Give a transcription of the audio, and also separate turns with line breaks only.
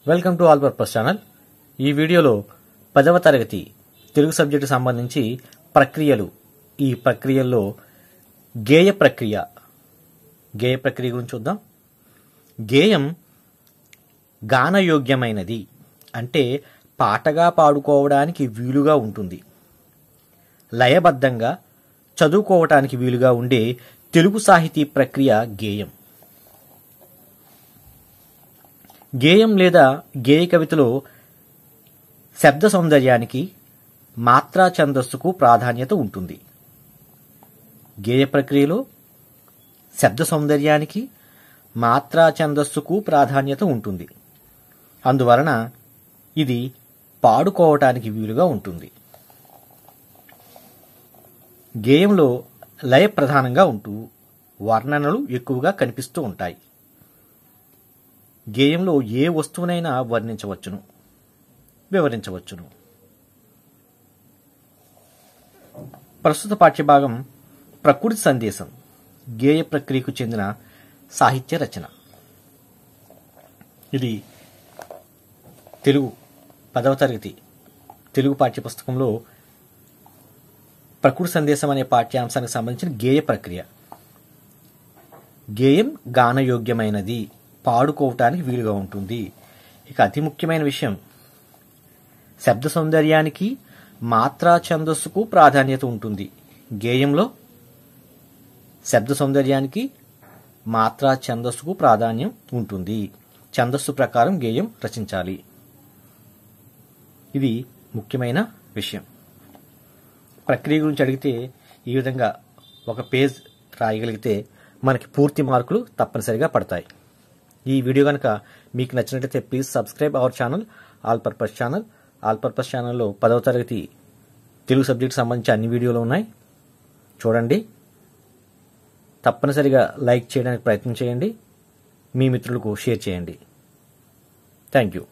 Welcome to all purpose channel. ఈ వీడియోలో 10వ తరగతి తెలుగు సబ్జెక్టు సంబంధించి ప్రక్రియలు, ఈ ప్రక్రియల్లో గేయ ప్రక్రియ గురించి చూద్దాం. గేయం గానయోగ్యమైనది అంటే పాటగా పాడుకోవడానికి వీలుగా ఉంటుంది. లయబద్ధంగా చదువుకోవటానికి వీలుగా ఉండే తెలుగు సాహితీ ప్రక్రియ గేయం. గేయం లేదా గేయ కవితలో శబ్ద సౌందర్యానికి, మాత్రా ఛందస్సుకు ప్రాధాన్యత ఉంటుంది. గేయ ప్రక్రియలో శబ్ద సౌందర్యానికి, మాత్రా ఛందస్సుకు ప్రాధాన్యత ఉంటుంది. అందువలన ఇది పాడుకోవటానికి వీలుగా ఉంటుంది. గేయంలో లయ ప్రధానంగా ఉంటూ వర్ణనలు ఎక్కువగా కనిపిస్తూ ఉంటాయి. గేయంలో ఏ వస్తువునైనా వర్ణించవచ్చును, వివరించవచ్చును. ప్రస్తుత పాఠ్యభాగం ప్రకృతి సందేశం గేయ ప్రక్రియకు చెందిన సాహిత్య రచన. ఇది తెలుగు 10వ తరగతి తెలుగు పాఠ్యపుస్తకంలో ప్రకృతి సందేశం అనే పాఠ్యాంశానికి సంబంధించిన గేయ ప్రక్రియ. గేయం గానయోగ్యమైనది, పాడుకోవటానికి వీలుగా ఉంటుంది. ఇక అతి ముఖ్యమైన విషయం, శబ్ద సౌందర్యానికి, మాత్రా ఛందస్సుకు ప్రాధాన్యత ఉంటుంది. గేయంలో శబ్ద సౌందర్యానికి, మాత్రా ఛందస్సుకు ప్రాధాన్యం ఉంటుంది. ఛందస్సు ప్రకారం గేయం రచించాలి. ఇది ముఖ్యమైన విషయం. ప్రక్రియ గురించి అడిగితే ఈ విధంగా ఒక పేజ్ రాయగలిగితే మనకి పూర్తి మార్కులు తప్పనిసరిగా పడతాయి. ఈ వీడియో కనుక మీకు నచ్చినట్లయితే please subscribe our channel all purpose channel. All purpose ఛానల్లో 10వ తరగతి తెలుగు సబ్జెక్ట్ సంబంధించి అన్ని వీడియోలు ఉన్నాయి, చూడండి. తప్పనిసరిగా లైక్ చేయడానికి ప్రయత్నం చేయండి, మీ మిత్రులకు షేర్ చేయండి. Thank you.